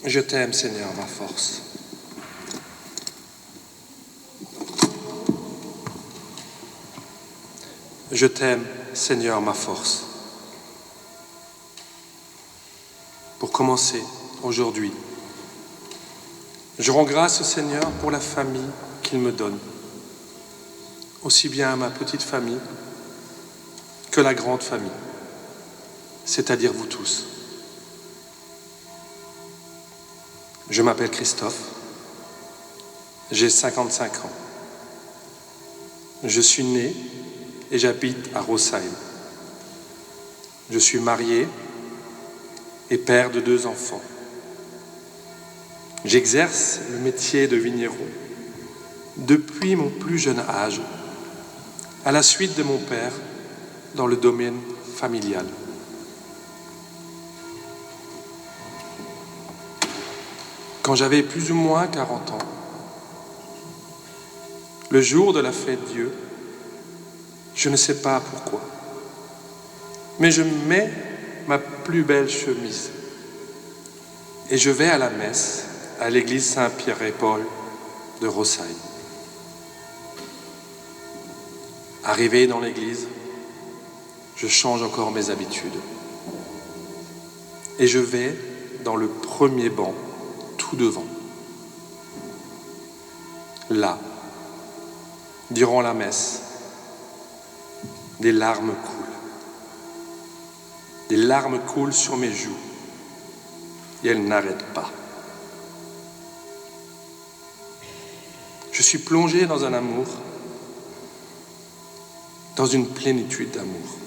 Je t'aime, Seigneur, ma force. Je t'aime, Seigneur, ma force. Pour commencer, aujourd'hui, je rends grâce au Seigneur pour la famille qu'il me donne, aussi bien à ma petite famille que la grande famille, c'est-à-dire vous tous. Je m'appelle Christophe, j'ai 55 ans. Je suis né et j'habite à Rosheim. Je suis marié et père de 2 enfants. J'exerce le métier de vigneron depuis mon plus jeune âge, à la suite de mon père dans le domaine familial. Quand j'avais plus ou moins 40 ans, le jour de la fête Dieu, je ne sais pas pourquoi, mais je mets ma plus belle chemise et je vais à la messe à l'église Saint-Pierre et Paul de Rosheim. Arrivé dans l'église, je change encore mes habitudes et je vais dans le premier banc tout devant. Là, durant la messe, des larmes coulent. Des larmes coulent sur mes joues et elles n'arrêtent pas. Je suis plongé dans un amour, dans une plénitude d'amour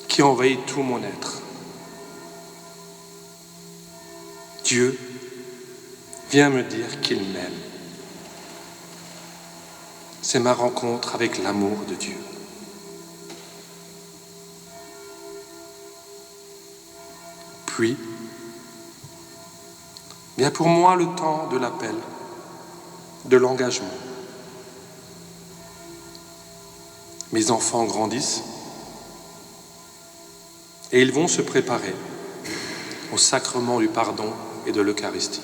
qui envahit tout mon être. Dieu vient me dire qu'il m'aime. C'est ma rencontre avec l'amour de Dieu. Puis, vient pour moi le temps de l'appel, de l'engagement. Mes enfants grandissent et ils vont se préparer au sacrement du pardon et de l'Eucharistie.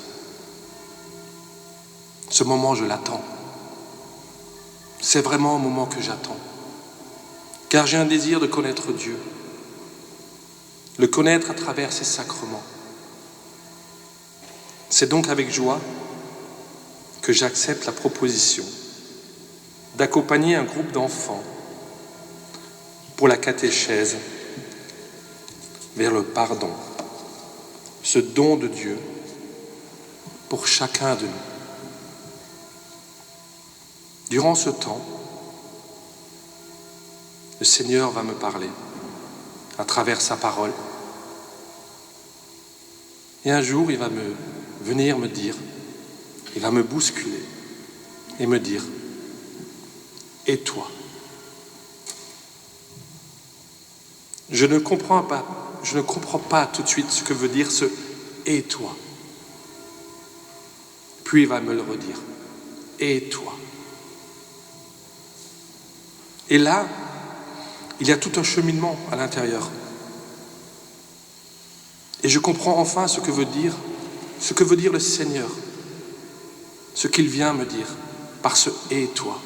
Ce moment, je l'attends. C'est vraiment un moment que j'attends, car j'ai un désir de connaître Dieu, le connaître à travers ses sacrements. C'est donc avec joie que j'accepte la proposition d'accompagner un groupe d'enfants pour la catéchèse vers le pardon, ce don de Dieu pour chacun de nous. Durant ce temps, le Seigneur va me parler à travers sa parole. Et un jour, il va venir me dire, il va me bousculer et me dire, et toi? Je ne comprends pas tout de suite ce que veut dire ce « et toi ». Puis il va me le redire, et toi? Et là, il y a tout un cheminement à l'intérieur. Et je comprends enfin ce que veut dire le Seigneur, ce qu'il vient me dire par ce « et toi ».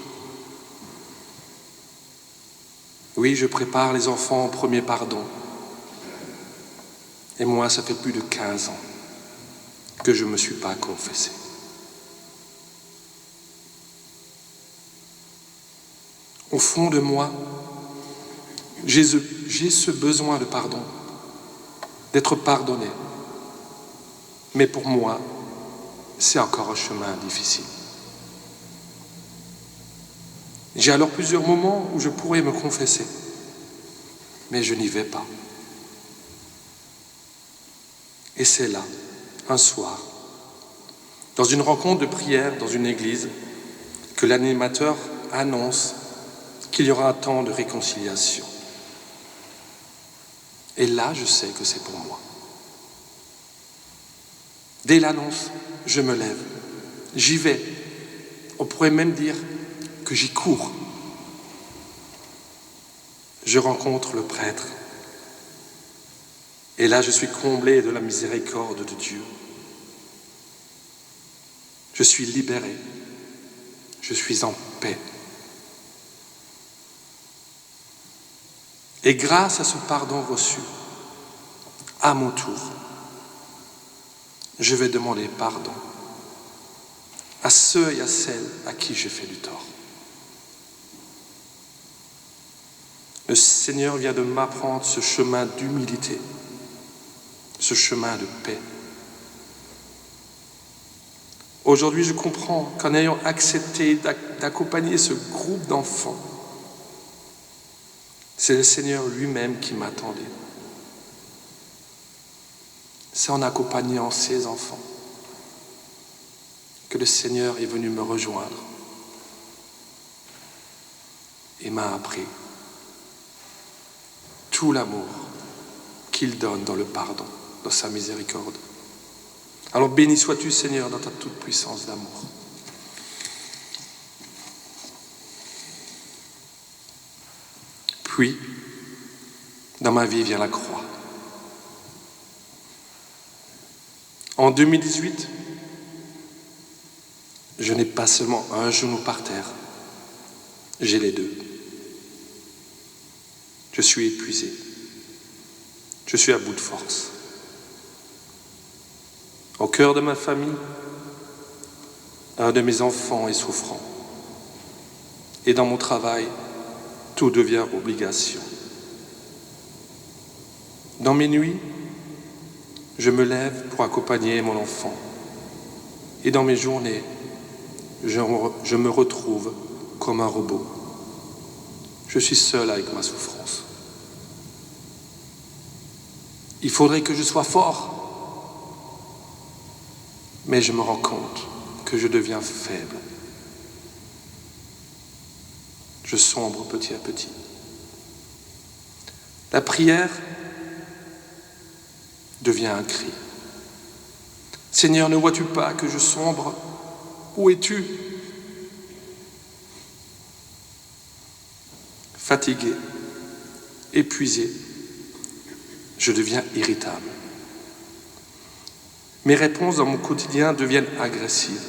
Oui, je prépare les enfants au premier pardon. Et moi, ça fait plus de 15 ans que je ne me suis pas confessé. Au fond de moi, j'ai ce besoin de pardon, d'être pardonné. Mais pour moi, c'est encore un chemin difficile. J'ai alors plusieurs moments où je pourrais me confesser, mais je n'y vais pas. Et c'est là, un soir, dans une rencontre de prière dans une église, que l'animateur annonce qu'il y aura un temps de réconciliation. Et là, je sais que c'est pour moi. Dès l'annonce, je me lève, j'y vais. On pourrait même dire que j'y cours. Je rencontre le prêtre. Et là, je suis comblé de la miséricorde de Dieu. Je suis libéré. Je suis en paix. Et grâce à ce pardon reçu, à mon tour, je vais demander pardon à ceux et à celles à qui j'ai fait du tort. Le Seigneur vient de m'apprendre ce chemin d'humilité, ce chemin de paix. Aujourd'hui, je comprends qu'en ayant accepté d'accompagner ce groupe d'enfants, c'est le Seigneur lui-même qui m'attendait. C'est en accompagnant ces enfants que le Seigneur est venu me rejoindre et m'a appris tout l'amour qu'il donne dans le pardon, dans sa miséricorde. Alors béni sois-tu, Seigneur, dans ta toute-puissance d'amour. Puis, dans ma vie vient la croix. En 2018, je n'ai pas seulement un genou par terre, j'ai les deux. Je suis épuisé. Je suis à bout de force. Au cœur de ma famille, un de mes enfants est souffrant. Et dans mon travail, tout devient obligation. Dans mes nuits, je me lève pour accompagner mon enfant. Et dans mes journées, je me retrouve comme un robot. Je suis seul avec ma souffrance. Il faudrait que je sois fort. Mais je me rends compte que je deviens faible. Je sombre petit à petit. La prière devient un cri. Seigneur, ne vois-tu pas que je sombre? Où es-tu? Fatigué, épuisé, je deviens irritable. Mes réponses dans mon quotidien deviennent agressives.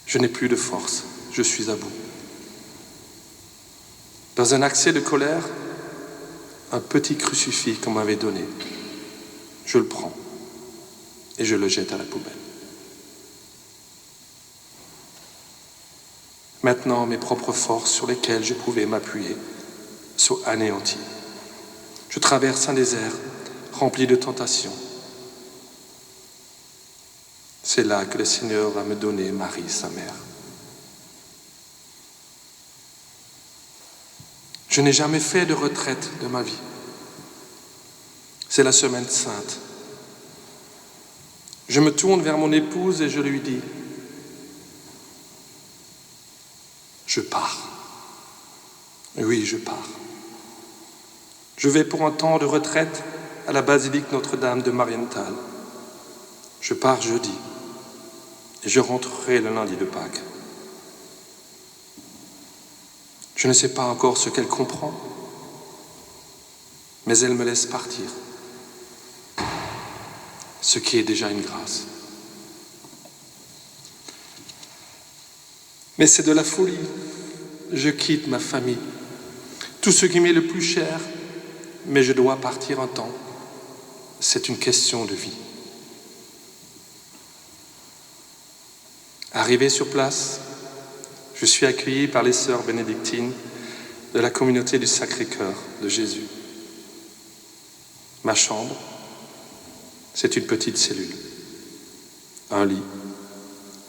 Je n'ai plus de force, je suis à bout. Dans un accès de colère, un petit crucifix qu'on m'avait donné, je le prends et je le jette à la poubelle. Maintenant, mes propres forces sur lesquelles je pouvais m'appuyer sont anéanties. Je traverse un désert rempli de tentations. C'est là que le Seigneur va me donner Marie, sa mère. Je n'ai jamais fait de retraite de ma vie. C'est la semaine sainte. Je me tourne vers mon épouse et je lui dis, je pars. Oui, je pars. Je vais pour un temps de retraite à la basilique Notre-Dame de Marienthal. Je pars jeudi et je rentrerai le lundi de Pâques. Je ne sais pas encore ce qu'elle comprend, mais elle me laisse partir, ce qui est déjà une grâce. Mais c'est de la folie. Je quitte ma famille, tout ce qui m'est le plus cher, mais je dois partir un temps. C'est une question de vie. Arrivé sur place, je suis accueilli par les sœurs bénédictines de la communauté du Sacré-Cœur de Jésus. Ma chambre, c'est une petite cellule. Un lit,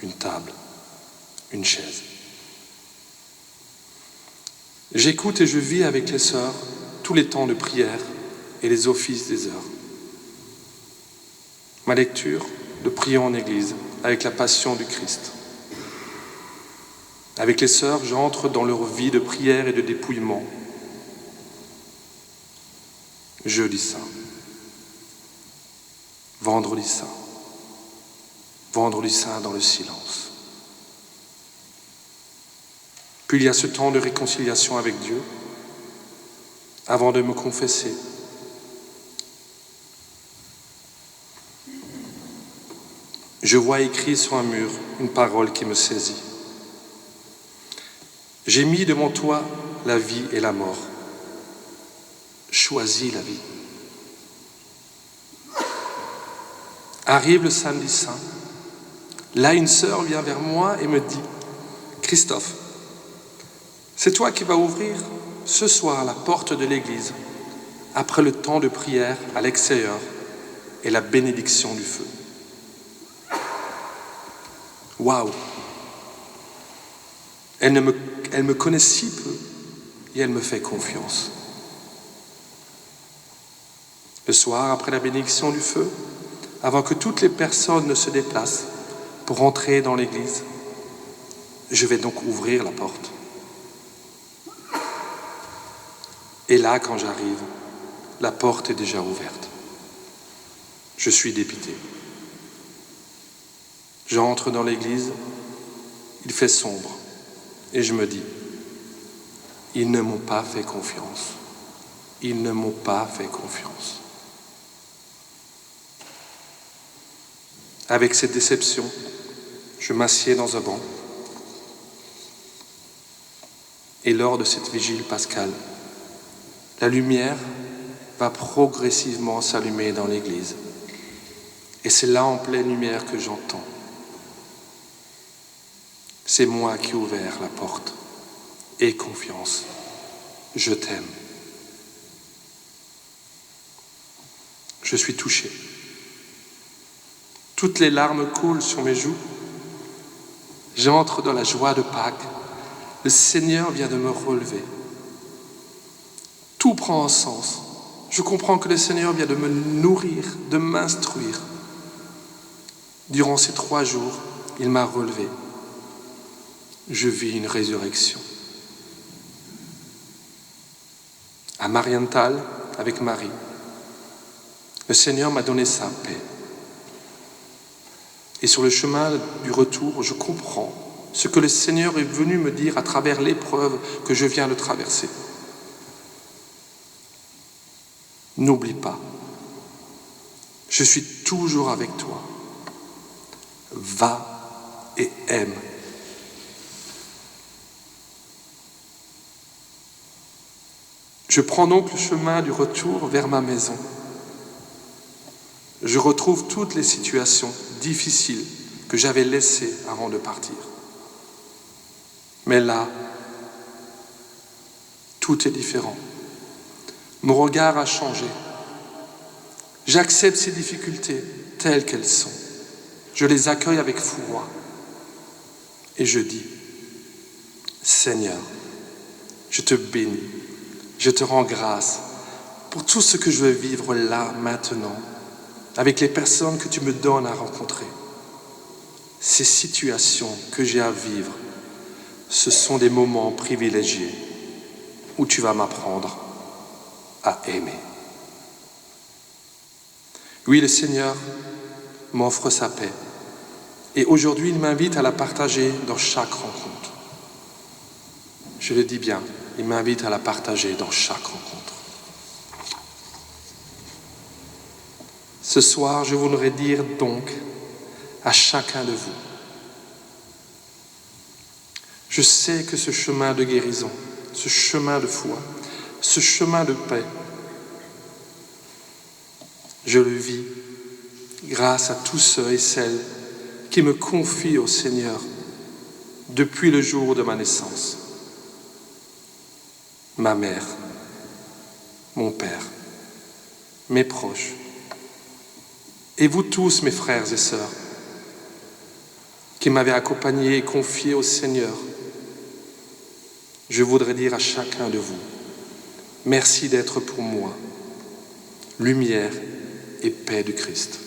une table, une chaise. J'écoute et je vis avec les sœurs tous les temps de prière et les offices des heures. Ma lecture, de prions en Église, avec la passion du Christ. Avec les sœurs, j'entre dans leur vie de prière et de dépouillement. Jeudi saint, vendredi saint dans le silence. Puis il y a ce temps de réconciliation avec Dieu, avant de me confesser. Je vois écrit sur un mur une parole qui me saisit. J'ai mis devant toi la vie et la mort. Choisis la vie. Arrive le samedi saint. Là, une sœur vient vers moi et me dit « Christophe, c'est toi qui vas ouvrir ce soir la porte de l'église après le temps de prière à l'extérieur et la bénédiction du feu. » Waouh! Elle me connaît si peu et elle me fait confiance. Le soir, après la bénédiction du feu, avant que toutes les personnes ne se déplacent pour entrer dans l'église, je vais donc ouvrir la porte. Et là, quand j'arrive, la porte est déjà ouverte. Je suis dépité. J'entre dans l'église, il fait sombre, et je me dis, ils ne m'ont pas fait confiance. Ils ne m'ont pas fait confiance. Avec cette déception, je m'assieds dans un banc. Et lors de cette vigile pascale, la lumière va progressivement s'allumer dans l'église. Et c'est là en pleine lumière que j'entends. C'est moi qui ai ouvert la porte. Aie confiance. Je t'aime. Je suis touché. Toutes les larmes coulent sur mes joues. J'entre dans la joie de Pâques. Le Seigneur vient de me relever. Tout prend un sens. Je comprends que le Seigneur vient de me nourrir, de m'instruire. Durant ces 3 jours, il m'a relevé. Je vis une résurrection. À Marienthal, avec Marie, le Seigneur m'a donné sa paix. Et sur le chemin du retour, je comprends ce que le Seigneur est venu me dire à travers l'épreuve que je viens de traverser. N'oublie pas, je suis toujours avec toi. Va et aime. Je prends donc le chemin du retour vers ma maison. Je retrouve toutes les situations difficiles que j'avais laissées avant de partir. Mais là, tout est différent. Mon regard a changé. J'accepte ces difficultés telles qu'elles sont. Je les accueille avec foi. Et je dis, Seigneur, je te bénis, je te rends grâce pour tout ce que je veux vivre là, maintenant, avec les personnes que tu me donnes à rencontrer. Ces situations que j'ai à vivre, ce sont des moments privilégiés où tu vas m'apprendre à aimer. Oui, le Seigneur m'offre sa paix. Et aujourd'hui, il m'invite à la partager dans chaque rencontre. Je le dis bien, il m'invite à la partager dans chaque rencontre. Ce soir, je voudrais dire donc à chacun de vous, je sais que ce chemin de guérison, ce chemin de foi, ce chemin de paix, je le vis grâce à tous ceux et celles qui me confient au Seigneur depuis le jour de ma naissance. Ma mère, mon père, mes proches, et vous tous, mes frères et sœurs, qui m'avez accompagné et confié au Seigneur. Je voudrais dire à chacun de vous, merci d'être pour moi, lumière et paix du Christ.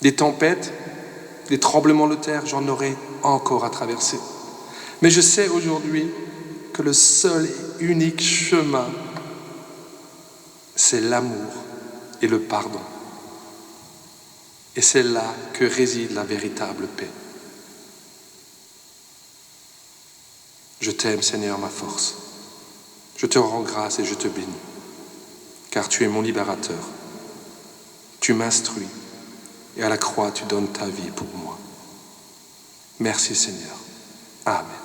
Des tempêtes, des tremblements de terre, j'en aurai encore à traverser. Mais je sais aujourd'hui que le seul et unique chemin, c'est l'amour et le pardon. Et c'est là que réside la véritable paix. Je t'aime, Seigneur, ma force. Je te rends grâce et je te bénis, car tu es mon libérateur. Tu m'instruis, et à la croix, tu donnes ta vie pour moi. Merci Seigneur. Amen.